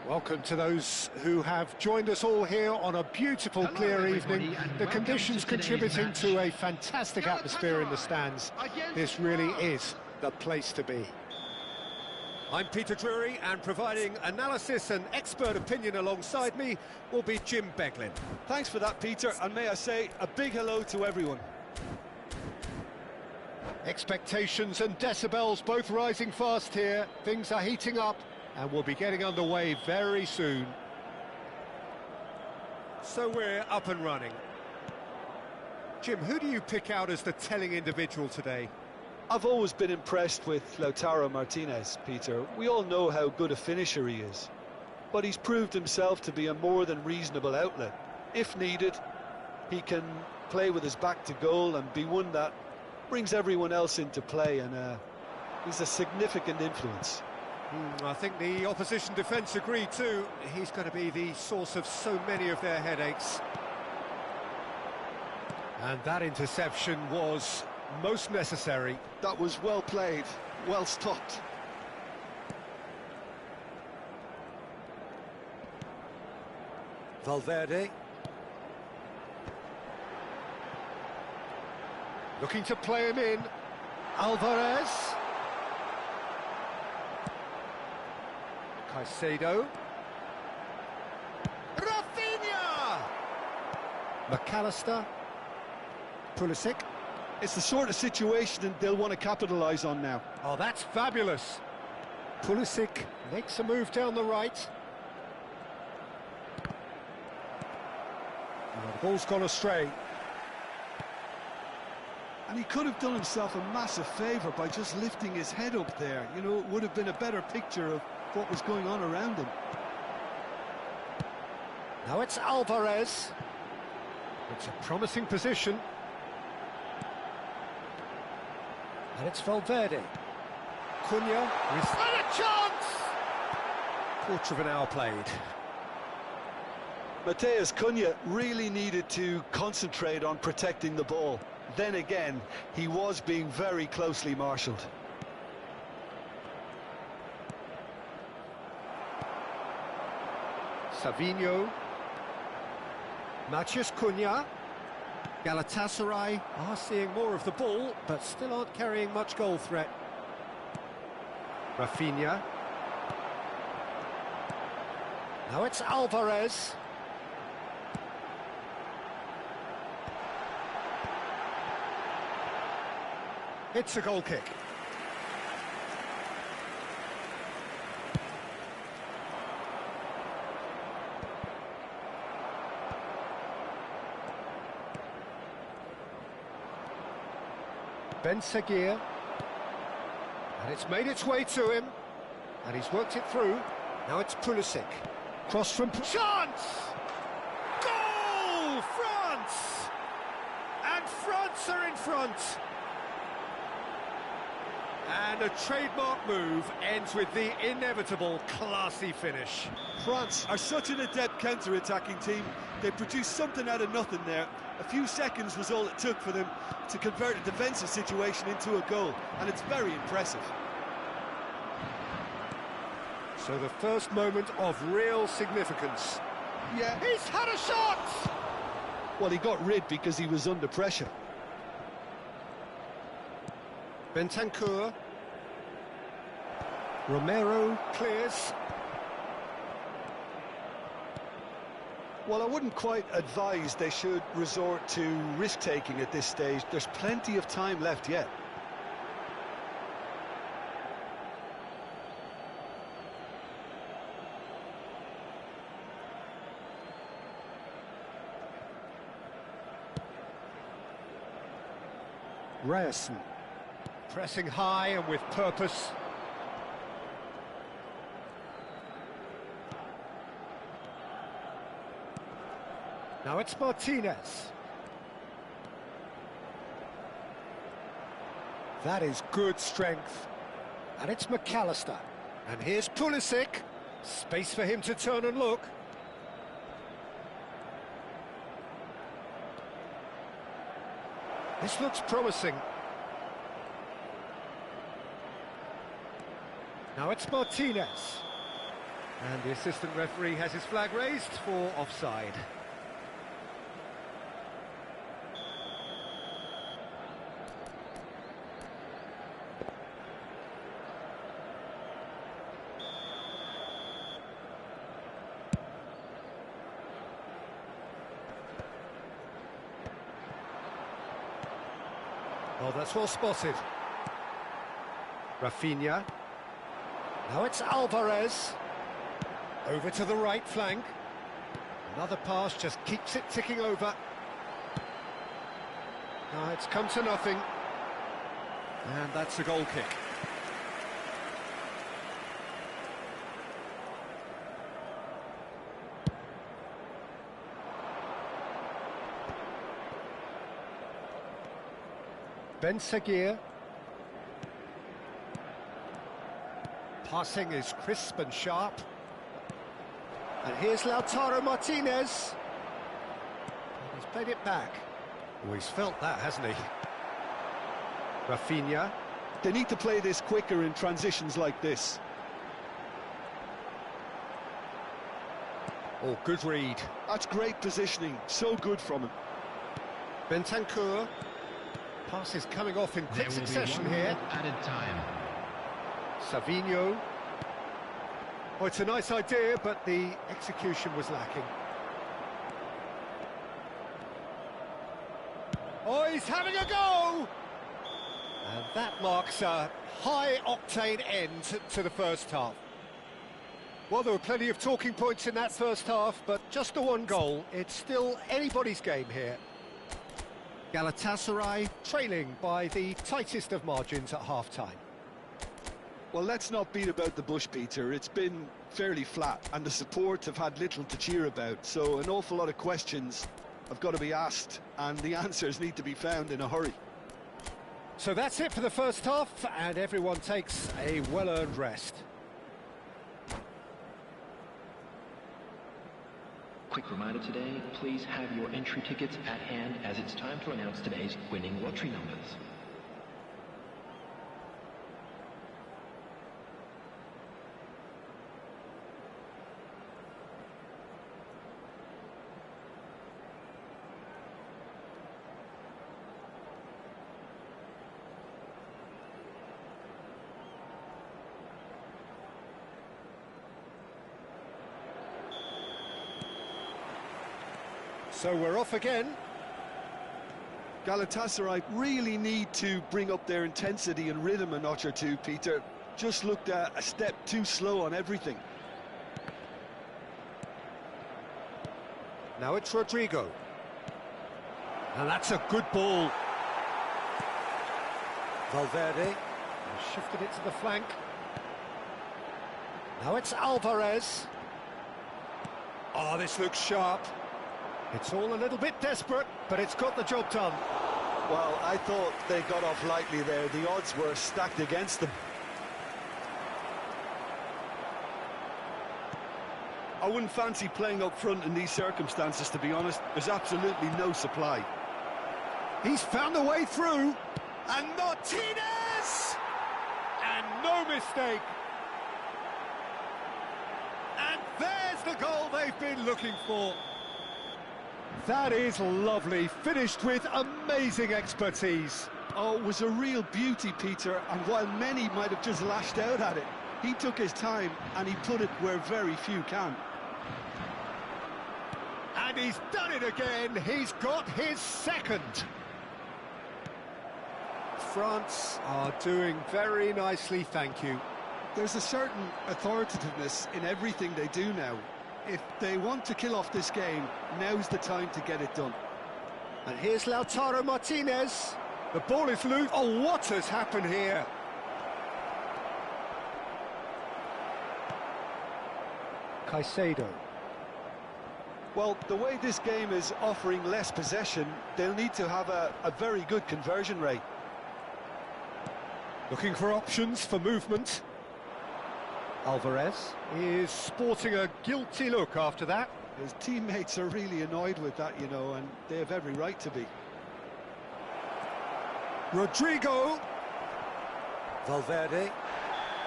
Welcome to those who have joined us all here on a beautiful, clear evening. The conditions contributing to a fantastic atmosphere in the stands. This really is the place to be. I'm Peter Drury, and providing analysis and expert opinion alongside me will be Jim Beglin. Thanks for that, Peter, and may I say a big hello to everyone. Expectations and decibels both rising fast here. Things are heating up, and we'll be getting underway very soon. So we're up and running. Jim, who do you pick out as the telling individual today? I've always been impressed with Lautaro Martinez, Peter. We all know how good a finisher he is, but he's proved himself to be a more than reasonable outlet. If needed, he can play with his back to goal and be one that brings everyone else into play, and he's a significant influence. I think the opposition defence agree too. He's going to be the source of so many of their headaches. And that interception was most necessary. That was well played, well stopped. Valverde. Looking to play him in. Alvarez. Caicedo. Rafinha! McAllister. Pulisic. It's the sort of situation they'll want to capitalise on now. Oh, that's fabulous. Pulisic makes a move down the right. Oh, the ball's gone astray. And he could have done himself a massive favour by just lifting his head up there. You know, it would have been a better picture of what was going on around him. Now it's Alvarez. It's a promising position. And it's Valverde. Cunha with a chance! Quarter of an hour played. Matheus Cunha really needed to concentrate on protecting the ball. Then again, he was being very closely marshalled. Savinho. Matheus Cunha. Galatasaray are seeing more of the ball, but still aren't carrying much goal threat. Rafinha. Now it's Alvarez. It's a goal kick. Ben Seguir, and it's made its way to him, and he's worked it through. Now it's Pulisic, cross from chance! Goal! France! And France are in front! And a trademark move ends with the inevitable classy finish. France are such an adept counter-attacking team. They produced something out of nothing there. A few seconds was all it took for them to convert a defensive situation into a goal, and it's very impressive. So the first moment of real significance. Yeah. He's had a shot! Well, he got rid because he was under pressure. Bentancur. Romero clears. Well, I wouldn't quite advise they should resort to risk-taking at this stage. There's plenty of time left yet. Ryerson. Pressing high and with purpose. Now it's Martinez. That is good strength. And it's McAllister. And here's Pulisic. Space for him to turn and look. This looks promising. Now it's Martinez. And the assistant referee has his flag raised for offside. Oh, that's well spotted. Rafinha. Now it's Alvarez. Over to the right flank. Another pass just keeps it ticking over. Now it's come to nothing. And that's a goal kick. Ben Seguir. Passing is crisp and sharp. And here's Lautaro Martinez. He's played it back. Oh, he's felt that, hasn't he? Rafinha. They need to play this quicker in transitions like this. Oh, good read. That's great positioning, so good from him. Bentancur. Pass is coming off in quick succession here. Added time. Savinho. Oh, it's a nice idea, but the execution was lacking. Oh, he's having a go! And that marks a high-octane end to the first half. Well, there were plenty of talking points in that first half, but just the one goal. It's still anybody's game here. Galatasaray trailing by the tightest of margins at half-time. Well, let's not beat about the bush, Peter. It's been fairly flat, and the support have had little to cheer about, so an awful lot of questions have got to be asked, and the answers need to be found in a hurry. So that's it for the first half, and everyone takes a well-earned rest. Quick reminder today, please have your entry tickets at hand as it's time to announce today's winning lottery numbers. So we're off again. Galatasaray really need to bring up their intensity and rhythm a notch or two, Peter. Just looked a step too slow on everything. Now it's Rodrigo. And that's a good ball. Valverde has shifted it to the flank. Now it's Alvarez. Oh, this looks sharp. It's all a little bit desperate, but it's got the job done. Well, I thought they got off lightly there. The odds were stacked against them. I wouldn't fancy playing up front in these circumstances, to be honest. There's absolutely no supply. He's found a way through. And Martinez! And no mistake. And there's the goal they've been looking for. That is lovely, finished with amazing expertise. Oh, it was a real beauty, Peter, and while many might have just lashed out at it, he took his time and he put it where very few can. And he's done it again, he's got his second. France are doing very nicely, thank you. There's a certain authoritativeness in everything they do now. If they want to kill off this game, now's the time to get it done. And here's Lautaro Martinez. The ball is loose. Oh, what has happened here? Caicedo. Well, the way this game is offering less possession, they'll need to have a very good conversion rate. Looking for options for movement. Alvarez is sporting a guilty look after that. His teammates are really annoyed with that, you know, and they have every right to be. Rodrigo. Valverde.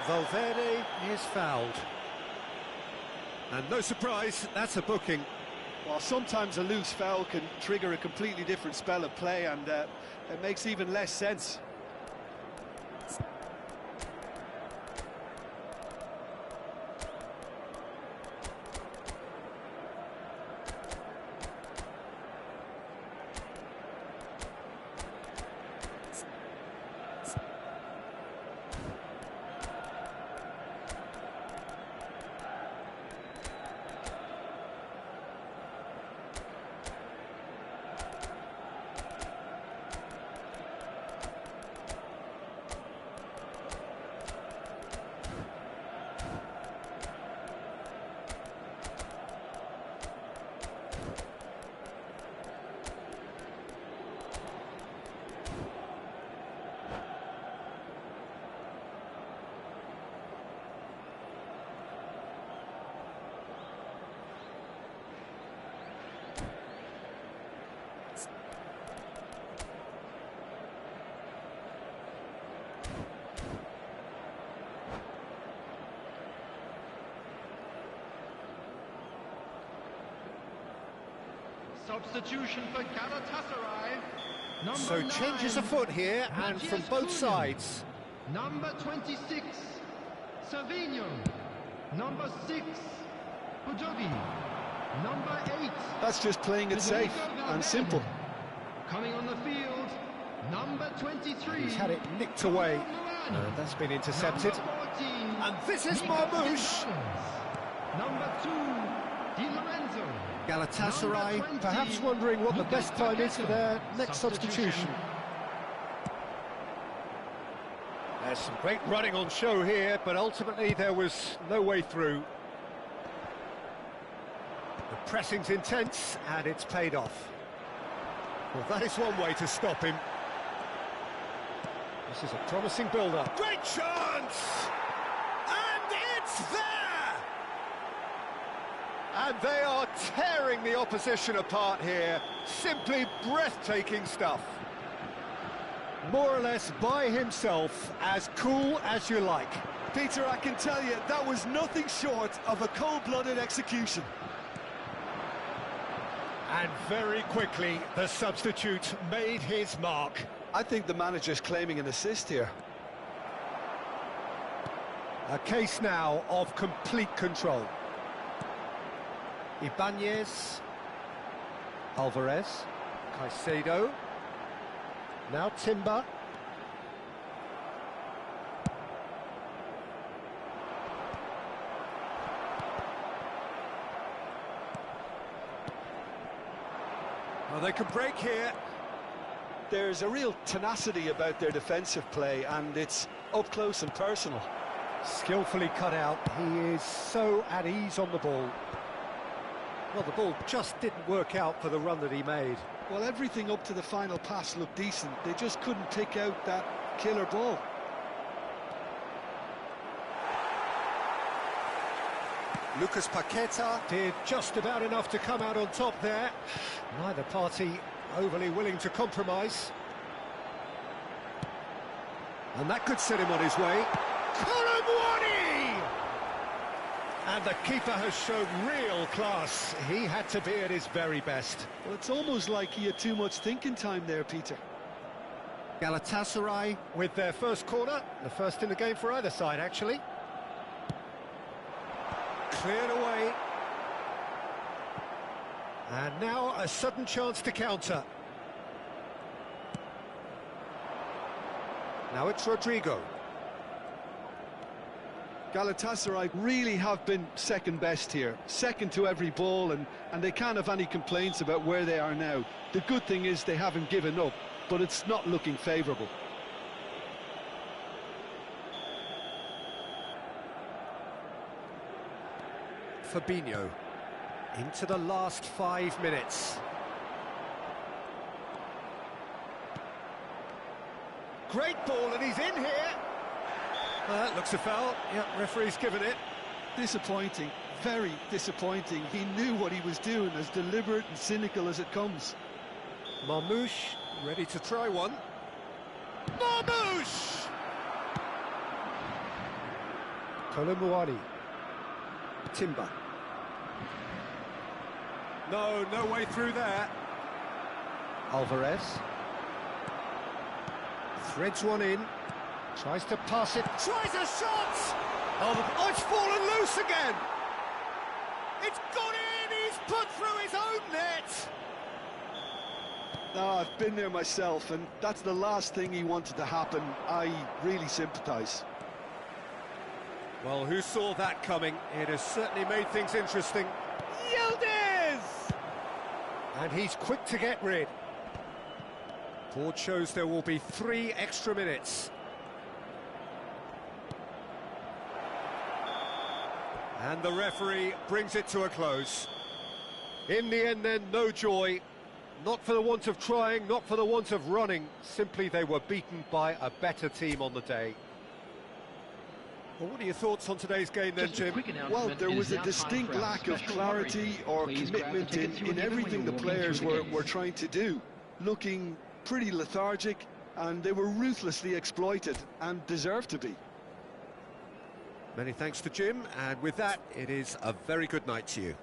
Valverde is fouled. And no surprise, that's a booking. Well, sometimes a loose foul can trigger a completely different spell of play, and it makes even less sense. Substitution for Galatasaray. So changes afoot here, and from both sides. Number 26, Savinho. Number 6, Pujogi. Number 8. That's just playing it safe and simple. Coming on the field, number 23. He's had it nicked away. That's been intercepted. And this is Marmoush. Number 2, Di Lorenzo. Galatasaray perhaps wondering what the best time is for their next substitution. There's some great running on show here, but ultimately there was no way through. The pressing's intense, and it's paid off. Well, that is one way to stop him. This is a promising build-up. Great chance! And it's there! And they are tearing the opposition apart here. Simply breathtaking stuff. More or less by himself, as cool as you like. Peter, I can tell you, that was nothing short of a cold-blooded execution. And very quickly, the substitute made his mark. I think the manager's claiming an assist here. A case now of complete control. Ibanez, Alvarez, Caicedo, now Timber. Well, they could break here. There's a real tenacity about their defensive play, and it's up close and personal. Skillfully cut out. He is so at ease on the ball. Well, the ball just didn't work out for the run that he made. Well, everything up to the final pass looked decent. They just couldn't pick out that killer ball. Lucas Paqueta did just about enough to come out on top there. Neither party overly willing to compromise. And that could set him on his way. And the keeper has shown real class. He had to be at his very best. Well, it's almost like he had too much thinking time there, Peter. Galatasaray with their first corner. The first in the game for either side, actually. Cleared away. And now a sudden chance to counter. Now it's Rodrigo. Galatasaray really have been second best here, second to every ball, and they can't have any complaints about where they are now. The good thing is they haven't given up, but it's not looking favourable. Fabinho into the last 5 minutes. Great ball, and he's in here. That looks a foul. Yeah, referee's given it. Disappointing, very disappointing. He knew what he was doing, as deliberate and cynical as it comes. Marmoush ready to try one. Marmoush! Colomboani. Timber. No, no way through there. Alvarez. Threads one in. Tries to pass it. Tries a shot! Oh, it's fallen loose again! It's gone in! He's put through his own net! No, I've been there myself, and that's the last thing he wanted to happen. I really sympathise. Well, who saw that coming? It has certainly made things interesting. Yildiz! And he's quick to get rid. Board shows there will be 3 extra minutes. And the referee brings it to a close. In the end then, no joy. Not for the want of trying, not for the want of running. Simply they were beaten by a better team on the day. Well, what are your thoughts on today's game then, Jim? Well, there was a distinct lack of clarity or commitment in everything the players were trying to do. Looking pretty lethargic, and they were ruthlessly exploited and deserved to be. Many thanks to Jim, and with that, it is a very good night to you.